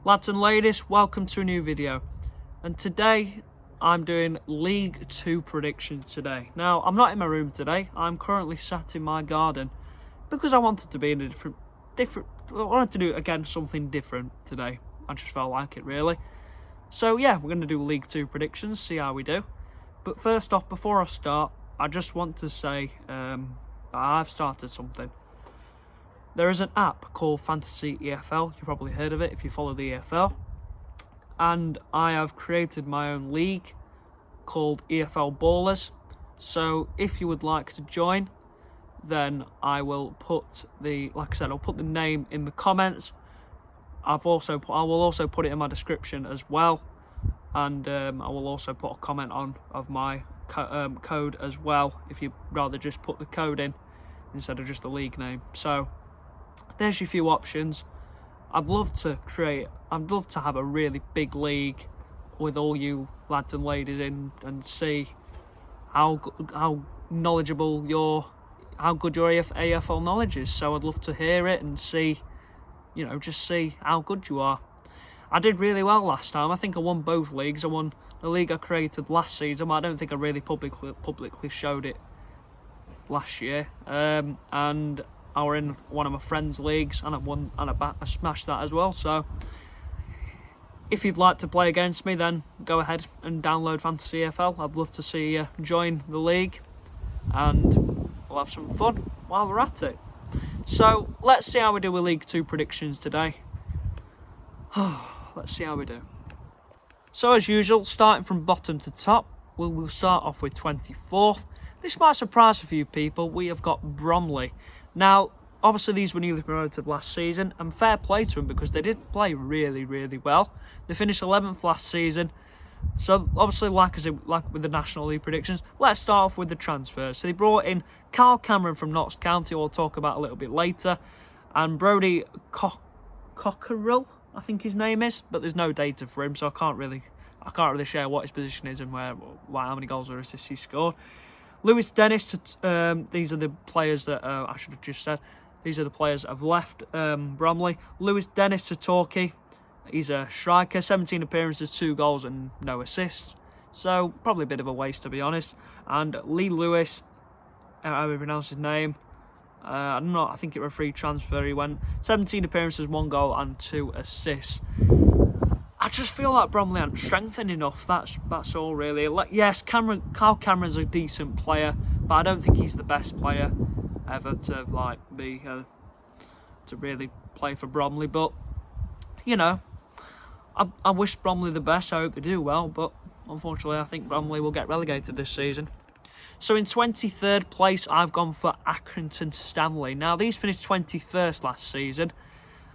Lads and ladies, welcome to a new video. And today, I'm doing League 2 predictions today. Now, I'm not in my room today. I'm currently sat in my garden because I wanted to be in a different. I wanted to do, again, something different today. I just felt like it, really. So, yeah, we're going to do League 2 predictions, see how we do. But first off, before I start, I just want to say that I've started something. There is an app called Fantasy EFL. You've probably heard of it if you follow the EFL. And I have created my own league called EFL Ballers. So if you would like to join, then I will put I'll put the name in the comments. I will also put it in my description as well. And I will also put a comment of my code as well, if you'd rather just put the code in instead of just the league name. So there's your few options. I'd love to have a really big league with all you lads and ladies in and see how knowledgeable how good your AFL knowledge is. So I'd love to hear it and see, just see how good you are. I did really well last time. I think I won both leagues. I won the league I created last season, but I don't think I really publicly showed it last year. And I were in one of my friends' leagues, and I smashed that as well. So if you'd like to play against me, then go ahead and download Fantasy EFL. I'd love to see you join the league, and we'll have some fun while we're at it. So let's see how we do with League 2 predictions today. Let's see how we do. So as usual, starting from bottom to top, we'll start off with 24th. This might surprise a few people. We have got Bromley. Now, obviously these were newly promoted last season, and fair play to them because they did play really, really well. They finished 11th last season. So obviously, like with the National League predictions, let's start off with the transfers. So they brought in Carl Cameron from Notts County, who we'll talk about a little bit later, and Brody Cockerill, I think his name is, but there's no data for him, so I can't really share what his position is and how many goals or assists he scored. Lewis Dennis, these are the players that I should have just said. These are the players that have left Bromley. Lewis Dennis to Torquay. He's a striker, 17 appearances, 2 goals and no assists. So probably a bit of a waste, to be honest. And Lee Lewis, how do you pronounce his name? I think it was a free transfer. He went 17 appearances, 1 goal and 2 assists. I just feel like Bromley aren't strengthened enough. That's all really. Yes, Carl Cameron's a decent player, but I don't think he's the best player ever to really play for Bromley. But I wish Bromley the best. I hope they do well, but unfortunately, I think Bromley will get relegated this season. So in 23rd place, I've gone for Accrington Stanley. Now these finished 21st last season,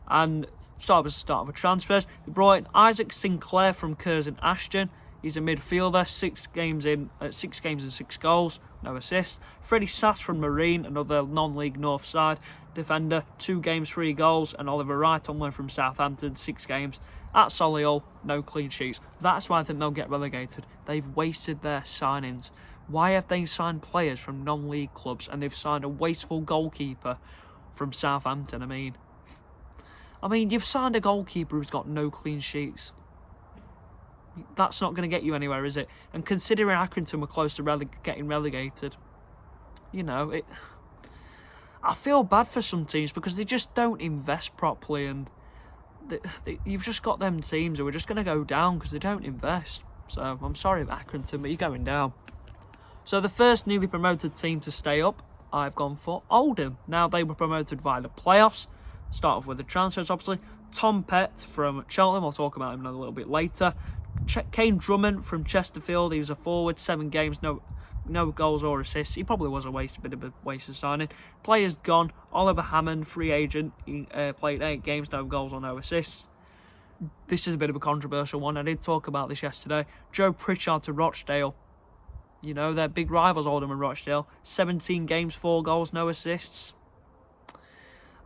and start of transfers. They brought in Isaac Sinclair from Curzon Ashton. He's a midfielder, 6 games and 6 goals, no assists. Freddie Sass from Marine, another non-league north side defender, 2 games, 3 goals. And Oliver Wright on loan from Southampton, 6 games. At Solihull, no clean sheets. That's why I think they'll get relegated. They've wasted their signings. Why have they signed players from non-league clubs and they've signed a wasteful goalkeeper from Southampton? I mean, you've signed a goalkeeper who's got no clean sheets. That's not going to get you anywhere, is it? And considering Accrington were close to getting relegated, I feel bad for some teams because they just don't invest properly, and you've just got them teams who are just going to go down because they don't invest. So I'm sorry, Accrington, but you're going down. So the first newly promoted team to stay up, I've gone for Oldham. Now they were promoted via the playoffs. Start off with the transfers, obviously. Tom Pett from Cheltenham, I'll talk about him a little bit later. Kane Drummond from Chesterfield, he was a forward, 7 games, no goals or assists. He probably was a bit of a waste of signing. Players gone. Oliver Hammond, free agent, he played 8 games, no goals or no assists. This is a bit of a controversial one. I did talk about this yesterday. Joe Pritchard to Rochdale. They're big rivals, Oldham and Rochdale. 17 games, 4 goals, no assists.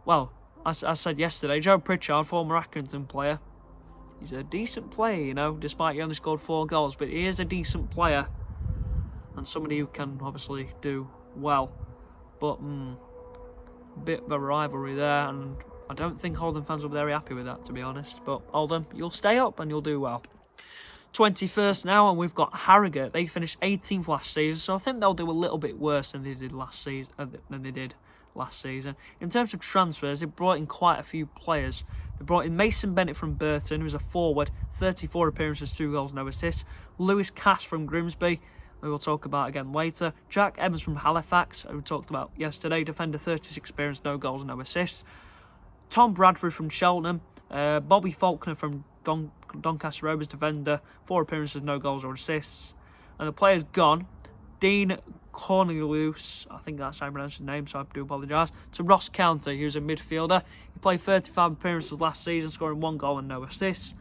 Well, as I said yesterday, Joe Pritchard, former Accrington player, he's a decent player, despite he only scored 4 goals, but he is a decent player and somebody who can obviously do well. But bit of a rivalry there, and I don't think Oldham fans will be very happy with that, to be honest. But Oldham, you'll stay up and you'll do well. 21st now, and we've got Harrogate. They finished 18th last season, so I think they'll do a little bit worse than they did last season. In terms of transfers, they brought in quite a few players. They brought in Mason Bennett from Burton, who's a forward, 34 appearances, 2 goals, no assists. Lewis Cass from Grimsby, we will talk about again later. Jack Evans from Halifax, who we talked about yesterday, defender, 36 appearances, no goals, no assists. Tom Bradford from Cheltenham, Bobby Faulkner from Doncaster Rovers, defender, 4 appearances, no goals or assists. And the players gone: Dean Cornelius, I think that's how I pronounce his name, so I do apologise, to Ross County, who's a midfielder. He played 35 appearances last season, scoring 1 goal and no assists.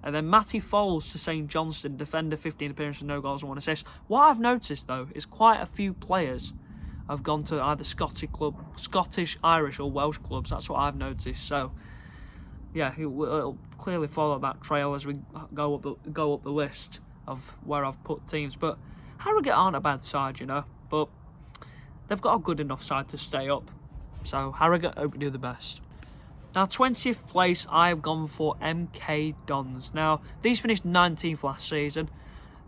And then Matty Foles to St Johnstone, defender, 15 appearances, no goals and 1 assist. What I've noticed, though, is quite a few players have gone to either Scottish, Irish or Welsh clubs. That's what I've noticed. So, yeah, it'll clearly follow that trail as we go up the list of where I've put teams. But Harrogate aren't a bad side, you know, but they've got a good enough side to stay up. So Harrogate, hope you do the best. Now, 20th place, I've gone for MK Dons. Now, these finished 19th last season,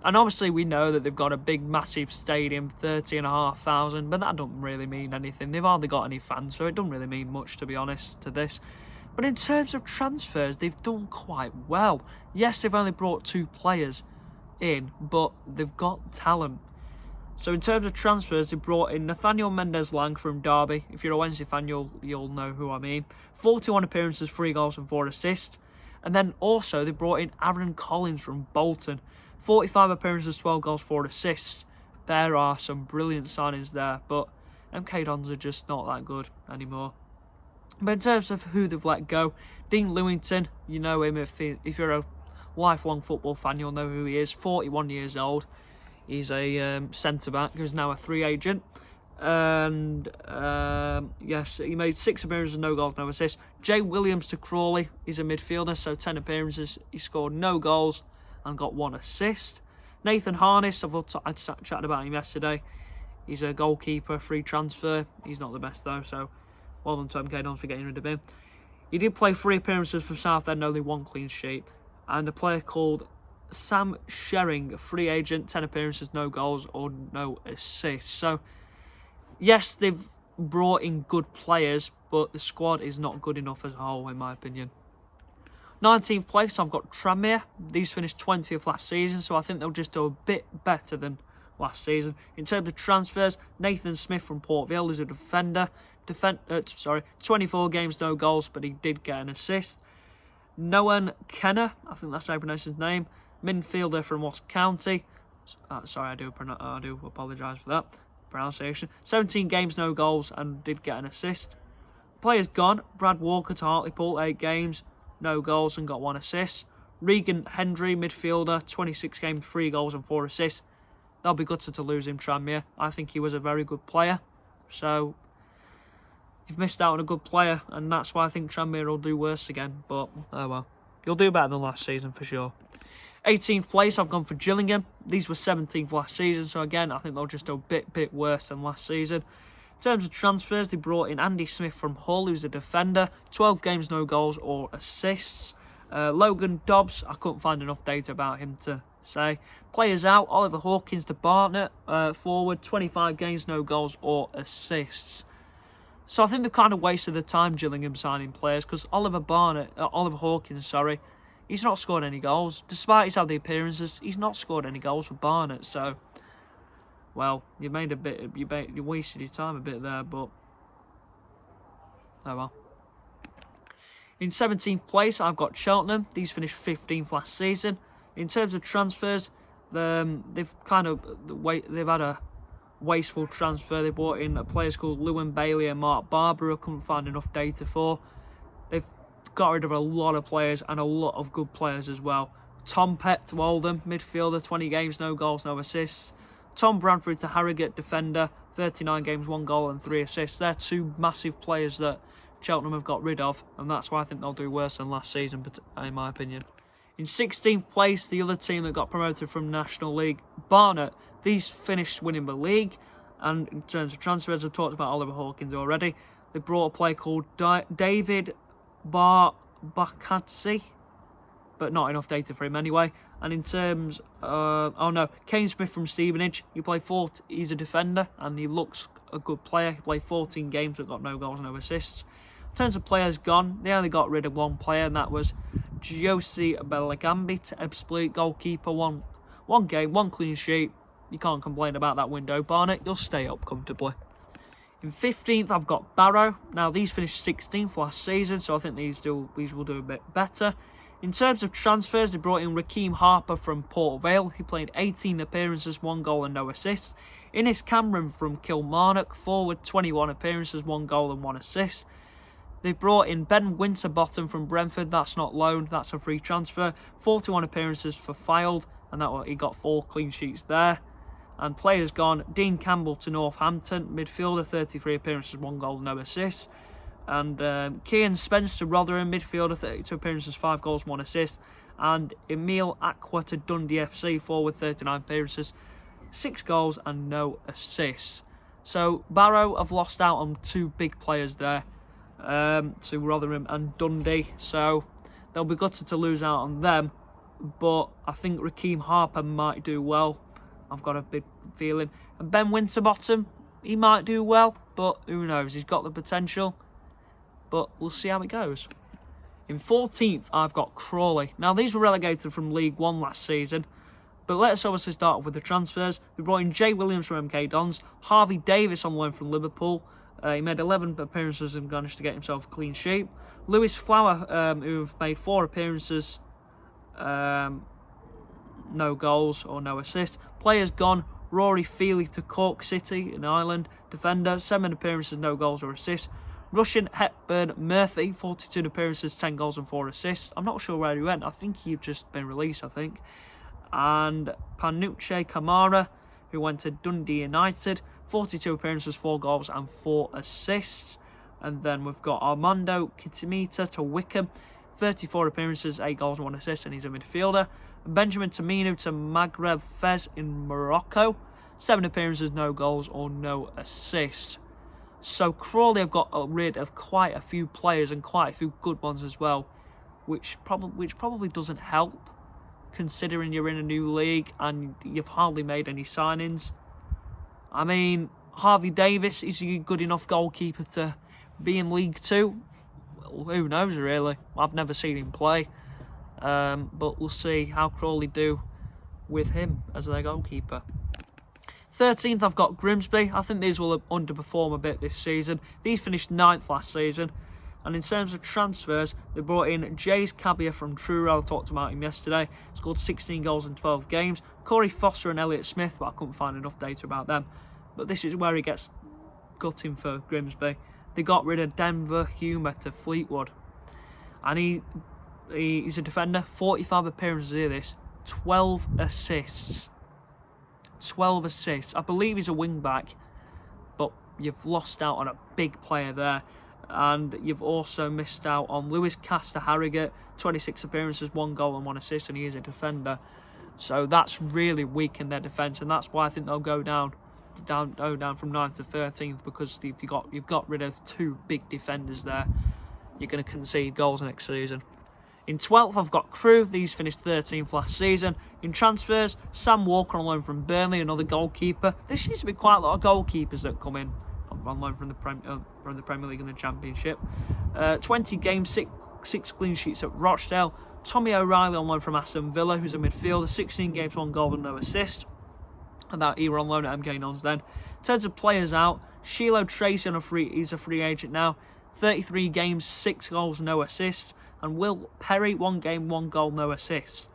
and obviously we know that they've got a big, massive stadium, 30,500, but that doesn't really mean anything. They've hardly got any fans, so it doesn't really mean much, to be honest, to this. But in terms of transfers, they've done quite well. Yes, they've only brought 2 players in, but they've got talent. So in terms of transfers, they brought in Nathaniel Mendez-Lang from Derby. If you're a Wednesday fan, you'll know who I mean. 41 appearances, 3 goals and 4 assists. And then also they brought in Aaron Collins from Bolton. 45 appearances, 12 goals, 4 assists. There are some brilliant signings there, but MK Dons are just not that good anymore. But in terms of who they've let go, Dean Lewington, you know him if you're a lifelong football fan, you'll know who he is. 41 years old. He's a centre-back who's now a free agent. And, yes, he made 6 appearances, no goals, no assists. Jay Williams to Crawley. He's a midfielder, so 10 appearances. He scored no goals and got 1 assist. Nathan Harness, I chatted about him yesterday. He's a goalkeeper, free transfer. He's not the best, though, so well done to MK Dons for getting rid of him. He did play 3 appearances for Southend, only 1 clean sheet. And a player called Sam Shering, a free agent, 10 appearances, no goals or no assists. So, yes, they've brought in good players, but the squad is not good enough as a whole, in my opinion. 19th place, I've got Tranmere. These finished 20th last season, so I think they'll just do a bit better than last season. In terms of transfers, Nathan Smith from Port Vale is a defender. 24 games, no goals, but he did get an assist. Noan Kenner, I think that's how I pronounce his name, midfielder from Ross County. Sorry, I do apologise for that pronunciation. 17 games, no goals, and did get an assist. Players gone: Brad Walker to Hartlepool, 8 games, no goals, and got 1 assist. Regan Hendry, midfielder, 26 games, 3 goals and 4 assists. They'll be gutted to lose him, Tranmere. I think he was a very good player. So, you've missed out on a good player, and that's why I think Tranmere will do worse again. But, oh well. You'll do better than last season, for sure. 18th place, I've gone for Gillingham. These were 17th last season, so again, I think they'll just do a bit worse than last season. In terms of transfers, they brought in Andy Smith from Hull, who's a defender. 12 games, no goals or assists. Logan Dobbs, I couldn't find enough data about him to say. Players out: Oliver Hawkins to Barnet, forward, 25 games, no goals or assists. So I think they've kind of wasted their time, Gillingham, signing players, because Oliver Hawkins, he's not scored any goals. Despite he's had the appearances, he's not scored any goals for Barnet. So, well, you wasted your time a bit there, but oh well. In 17th place, I've got Cheltenham. These finished 15th last season. In terms of transfers, they've had a wasteful transfer. They brought in players called Lewin Bailey and Mark Barber, who I couldn't find enough data for. They've got rid of a lot of players and a lot of good players as well. Tom Pett to Oldham, midfielder, 20 games, no goals, no assists. Tom Bradford to Harrogate, defender, 39 games, 1 goal and 3 assists. They're 2 massive players that Cheltenham have got rid of, and that's why I think they'll do worse than last season, in my opinion. In 16th place, the other team that got promoted from National League, Barnet. These finished winning the league, and in terms of transfers, I've talked about Oliver Hawkins already. They brought a player called David Bakadze, but not enough data for him anyway. And in terms Kane Smith from Stevenage, he's a defender and he looks a good player. He played 14 games but got no goals, no assists. In terms of players gone, they only got rid of one player, and that was Josie Belagambit, Efl League goalkeeper. One game, one clean sheet. You can't complain about that window, Barnett. You'll stay up comfortably. In 15th, I've got Barrow. Now, these finished 16th last season, so I think these will do a bit better. In terms of transfers, they brought in Raheem Harper from Port Vale. He played 18 appearances, 1 goal and no assists. Innes Cameron from Kilmarnock, forward, 21 appearances, 1 goal and 1 assist. They brought in Ben Winterbottom from Brentford. That's not loan, that's a free transfer. 41 appearances for Fylde, and he got 4 clean sheets there. And players gone, Dean Campbell to Northampton, midfielder, 33 appearances, 1 goal, no assists. And Kian Spence to Rotherham, midfielder, 32 appearances, 5 goals, 1 assist. And Emil Aqua to Dundee FC, forward, 39 appearances, 6 goals and no assists. So Barrow have lost out on 2 big players there, to Rotherham and Dundee. So they'll be gutted to lose out on them. But I think Raheem Harper might do well. I've got a big feeling. And Ben Winterbottom, he might do well, but who knows? He's got the potential. But we'll see how it goes. In 14th, I've got Crawley. Now, these were relegated from League One last season. But let's obviously start off with the transfers. We brought in Jay Williams from MK Dons. Harvey Davis on loan from Liverpool. He made 11 appearances and managed to get himself a clean sheet. Lewis Flower, who made 4 appearances, no goals or no assists. Players gone, Rory Feely to Cork City in Ireland. Defender, 7 appearances, no goals or assists. Russian Hepburn Murphy, 42 appearances, 10 goals and 4 assists. I'm not sure where he went. I think he'd just been released, I think. And Panuche Kamara, who went to Dundee United, 42 appearances, 4 goals and 4 assists. And then we've got Armando Kitimita to Wickham, 34 appearances, 8 goals, 1 assist, and he's a midfielder. And Benjamin Taminu to Maghreb Fez in Morocco, 7 appearances, no goals or no assists. So Crawley have got rid of quite a few players and quite a few good ones as well, which probably doesn't help, considering you're in a new league and you've hardly made any signings. I mean, Harvey Davis, is he a good enough goalkeeper to be in League Two? Well, who knows, really. I've never seen him play. But we'll see how Crawley do with him as their goalkeeper. 13th, I've got Grimsby. I think these will underperform a bit this season. These finished 9th last season. And in terms of transfers, they brought in Jace Cabia from Truro. I talked about him yesterday. Scored 16 goals in 12 games. Corey Foster and Elliot Smith, but I couldn't find enough data about them. But this is where he gets gutting for Grimsby. They got rid of Denver Humer to Fleetwood. And he's a defender. 45 appearances here, 12 assists. 12 assists. I believe he's a wing-back, but you've lost out on a big player there. And you've also missed out on Lewis Castor Harrogate, 26 appearances, 1 goal and 1 assist, and he is a defender. So that's really weak in their defence, and that's why I think they'll go down from 9th to 13th, because if you've got rid of 2 big defenders there, you're going to concede goals next season. In 12th, I've got Crewe. These finished 13th last season. In transfers, Sam Walker on loan from Burnley, another goalkeeper. There seems to be quite a lot of goalkeepers that come in on loan from the Premier League and the Championship. 20 games, 6 clean sheets at Rochdale. Tommy O'Reilly on loan from Aston Villa, who's a midfielder. 16 games, 1 goal and no assist. And that he were on loan at MK Dons then. In terms of players out, Sheilo Tracy he's a free agent now. 33 games, 6 goals, no assists. And Will Perry, 1 game, 1 goal, no assists.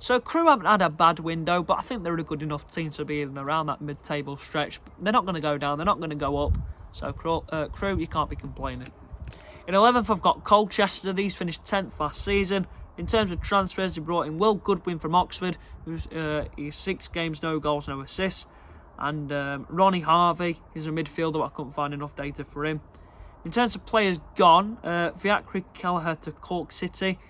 So Crewe haven't had a bad window, but I think they're a good enough team to be in and around that mid-table stretch. They're not going to go down, they're not going to go up. So Crewe, you can't be complaining. In 11th, I've got Colchester. These finished 10th last season. In terms of transfers, they brought in Will Goodwin from Oxford, he's 6 games, no goals, no assists. And Ronnie Harvey, he's a midfielder, but I couldn't find enough data for him. In terms of players gone, Viakri Kelleher to Cork City,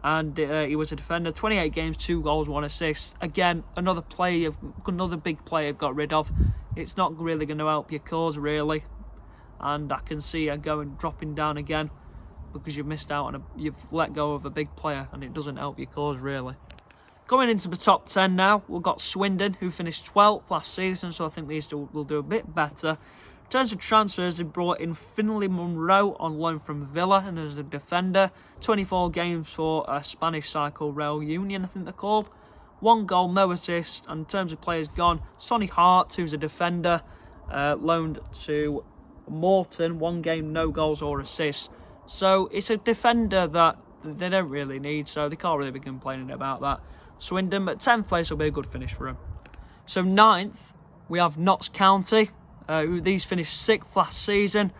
and he was a defender. 28 games, 2 goals, 1 assist. Again, another big player you've got rid of. It's not really going to help your cause, really. And I can see her dropping down again. because you've missed out on you've let go of a big player, and it doesn't help your cause really. Going into the top 10 now, we've got Swindon, who finished 12th last season, so I think these two will do a bit better. In terms of transfers, they brought in Finlay Munro on loan from Villa and as a defender. 24 games for a Spanish side called Real Union, I think they're called. 1 goal, no assist. And in terms of players gone, Sonny Hart, who's a defender, loaned to Morton. 1 game, no goals or assists. So it's a defender that they don't really need, so they can't really be complaining about that. Swindon, but 10th place will be a good finish for them. So 9th, we have Notts County, who these finished 6th last season.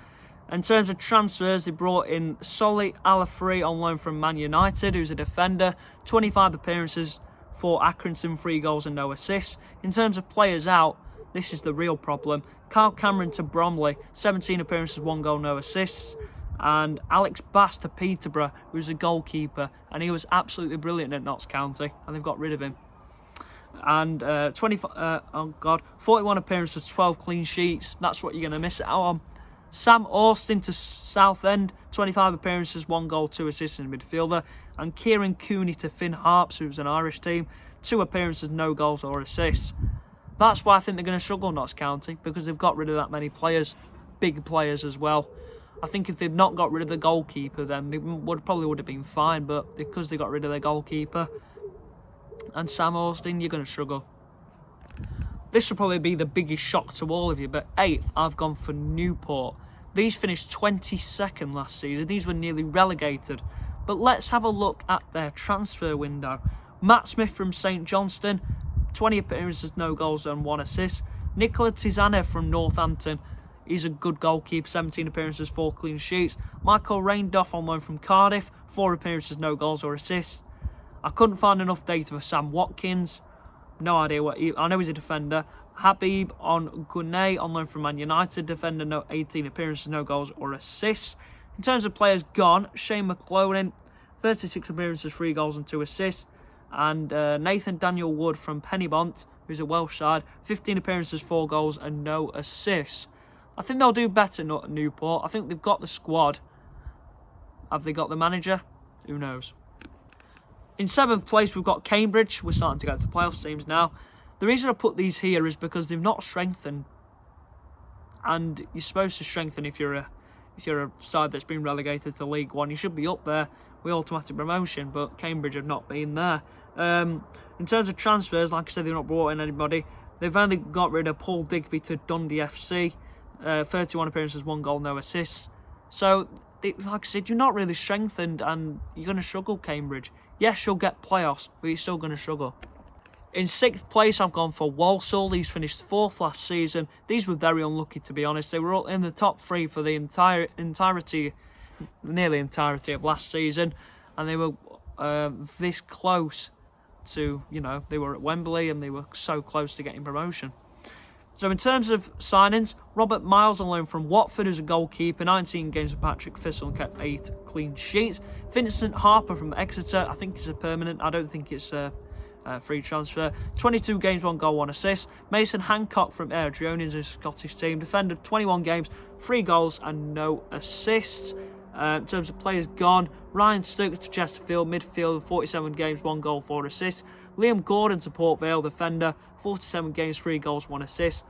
In terms of transfers, they brought in Solly Alafree on loan from Man United, who's a defender. 25 appearances for Accrington, 3 goals and no assists. In terms of players out, this is the real problem. Kyle Cameron to Bromley, 17 appearances, 1 goal, no assists. And Alex Bass to Peterborough, who's a goalkeeper, and he was absolutely brilliant at Notts County, and they've got rid of him. And 41 appearances, 12 clean sheets. That's what you're going to miss out on. Sam Austin to Southend, 25 appearances, 1 goal, 2 assists in midfielder. And Kieran Cooney to Finn Harps, who's an Irish team, 2 appearances, no goals or assists. That's why I think they're going to struggle, Notts County, because they've got rid of that many players, big players as well. I think if they'd not got rid of the goalkeeper, then they probably would have been fine. But because they got rid of their goalkeeper and Sam Austin, you're going to struggle. This will probably be the biggest shock to all of you. But 8th, I've gone for Newport. These finished 22nd last season. These were nearly relegated. But let's have a look at their transfer window. Matt Smith from St Johnstone, 20 appearances, no goals and 1 assist. Nicola Tizanev from Northampton. He's a good goalkeeper, 17 appearances, 4 clean sheets. Michael Raindoff on loan from Cardiff, 4 appearances, no goals or assists. I couldn't find enough data for Sam Watkins. No idea what I know he's a defender. Habib on Gunay on loan from Man United, defender, 18 appearances, no goals or assists. In terms of players gone, Shane McLaurin, 36 appearances, 3 goals and 2 assists. And Nathan Daniel Wood from Pennybont, who's a Welsh side, 15 appearances, 4 goals and no assists. I think they'll do better at Newport. I think they've got the squad. Have they got the manager? Who knows? In 7th place, we've got Cambridge. We're starting to get to playoff teams now. The reason I put these here is because they've not strengthened. And you're supposed to strengthen if you're a side that's been relegated to League One. You should be up there with automatic promotion, but Cambridge have not been there. In terms of transfers, like I said, they've not brought in anybody. They've only got rid of Paul Digby to Dundee FC. 31 appearances, 1 goal, no assists. So, like I said, you're not really strengthened and you're going to struggle, Cambridge. Yes, you'll get playoffs, but you're still going to struggle. In 6th place, I've gone for Walsall. These finished 4th last season. These were very unlucky, to be honest. They were all in the top 3 for the nearly entirety of last season. And they were this close to, they were at Wembley and they were so close to getting promotion. So in terms of signings, Robert Miles on loan from Watford, who's a goalkeeper, 19 games with Patrick Thistle and kept 8 clean sheets. Vincent Harper from Exeter, I think it's a permanent, I don't think it's a free transfer. 22 games, 1 goal, 1 assist. Mason Hancock from Airdrieonians, a Scottish team, defender, 21 games, 3 goals and no assists. In terms of players gone, Ryan Stuck to Chesterfield, midfielder, 47 games, 1 goal, 4 assists. Liam Gordon to Port Vale, defender, 47 games, 3 goals, 1 assist.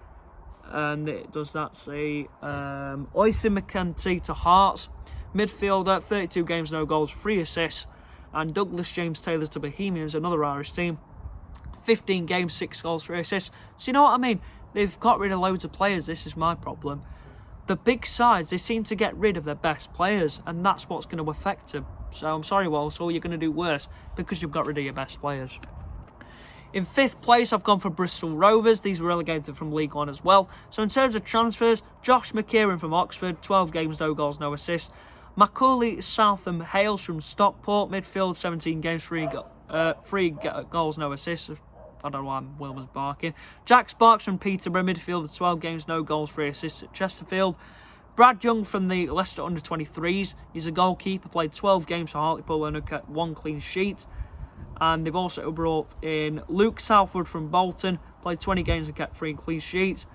And it does that say Oyster McKenty to Hearts, midfielder, 32 games, no goals, 3 assists. And Douglas James Taylor to Bohemians, another Irish team, 15 games, 6 goals, 3 assists. So you know what I mean? They've got rid of loads of players. This is my problem. The big sides, they seem to get rid of their best players, and that's what's going to affect them. So I'm sorry, Walsall, you're going to do worse because you've got rid of your best players. In 5th place, I've gone for Bristol Rovers. These were relegated from League One as well. So in terms of transfers, Josh McKieran from Oxford, 12 games, no goals, no assists. Macaulay Southam Hales from Stockport, midfield, 17 games, 3 goals, no assists. I don't know why Will was barking. Jack Sparks from Peterborough, midfielder, 12 games, no goals, 3 assists at Chesterfield. Brad Young from the Leicester under-23s. He's a goalkeeper, played 12 games for Hartlepool and kept 1 clean sheet. And they've also brought in Luke Southwood from Bolton, played 20 games and kept 3 clean sheets.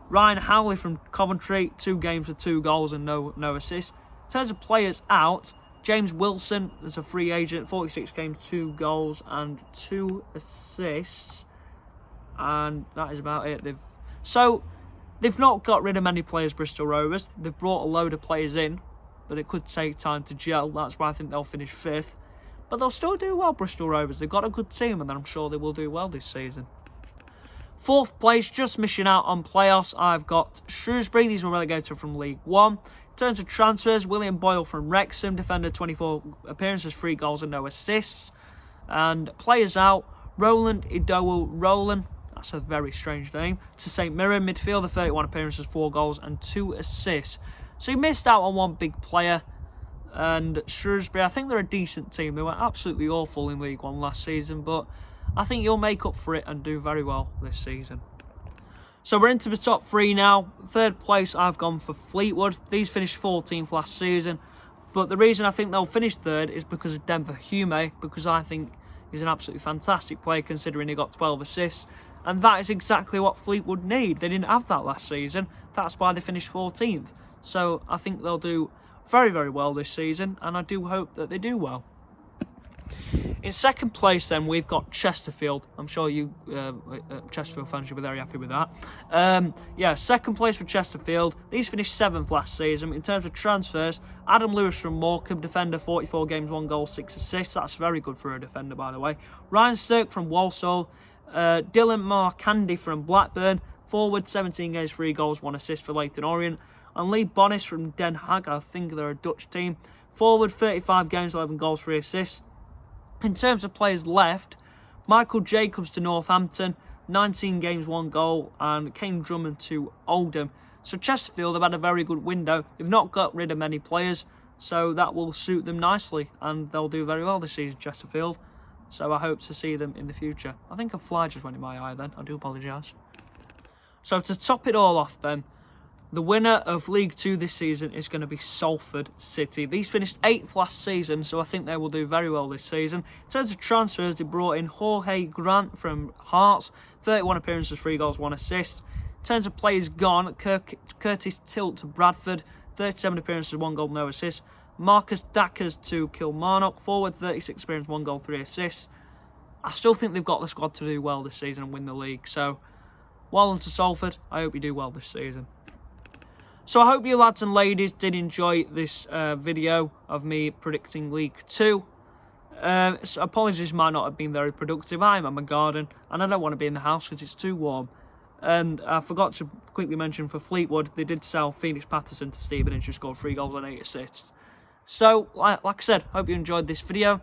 Ryan Howley from Coventry, 2 games with 2 goals and no assists. In terms of players out, James Wilson is a free agent, 46 games, 2 goals and 2 assists. And that is about it. They've not got rid of many players, Bristol Rovers. They've brought a load of players in, but it could take time to gel. That's why I think they'll finish 5th. But they'll still do well, Bristol Rovers. They've got a good team, and I'm sure they will do well this season. 4th place, just missing out on playoffs, I've got Shrewsbury. These were relegated from League One. In terms of transfers, William Boyle from Wrexham, defender, 24 appearances, 3 goals and no assists. And players out, Roland Idowu Roland, that's a very strange name, to St Mirren, midfielder, 31 appearances, 4 goals and 2 assists. So he missed out on one big player. And Shrewsbury, I think they're a decent team. They were absolutely awful in League One last season, but I think you'll make up for it and do very well this season. So we're into the top 3 now. 3rd place, I've gone for Fleetwood. These finished 14th last season, but the reason I think they'll finish 3rd is because of Denver Hume, because I think he's an absolutely fantastic player considering he got 12 assists, and that is exactly what Fleetwood need. They didn't have that last season. That's why they finished 14th. So I think they'll do very, very well this season, and I do hope that they do well. In 2nd place, then, we've got Chesterfield. I'm sure you Chesterfield fans will be very happy with that. 2nd place for Chesterfield. These finished 7th last season. In terms of transfers, Adam Lewis from Morecambe, defender, 44 games, 1 goal, 6 assists. That's very good for a defender, by the way. Ryan Stirk from Walsall. Dylan Marcandy from Blackburn, forward, 17 games, 3 goals, 1 assist for Leyton Orient. And Lee Bonnis from Den Haag, I think they're a Dutch team, forward, 35 games, 11 goals, 3 assists. In terms of players left, Michael Jacobs to Northampton, 19 games, 1 goal, and Kane Drummond to Oldham. So Chesterfield have had a very good window. They've not got rid of many players, so that will suit them nicely, and they'll do very well this season, Chesterfield. So I hope to see them in the future. I think a fly just went in my eye then. I do apologise. So to top it all off then, the winner of League Two this season is going to be Salford City. These finished 8th last season, so I think they will do very well this season. In terms of transfers, they brought in Jorge Grant from Hearts, 31 appearances, 3 goals, 1 assist. In terms of players gone, Curtis Tilt to Bradford, 37 appearances, 1 goal, no assist. Marcus Dackers to Kilmarnock, forward, 36 appearances, 1 goal, 3 assists. I still think they've got the squad to do well this season and win the league. So, well done to Salford. I hope you do well this season. So I hope you lads and ladies did enjoy this video of me predicting League 2. So apologies, might not have been very productive. I'm at my garden and I don't want to be in the house because it's too warm. And I forgot to quickly mention for Fleetwood, they did sell Phoenix Patterson to Stevenage, who scored 3 goals and 8 assists. So, like I said, hope you enjoyed this video.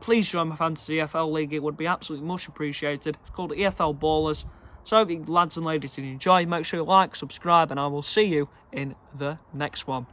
Please join my Fantasy EFL League. It would be absolutely much appreciated. It's called EFL Ballers. So I hope you lads and ladies did enjoy. Make sure you like, subscribe, and I will see you in the next one.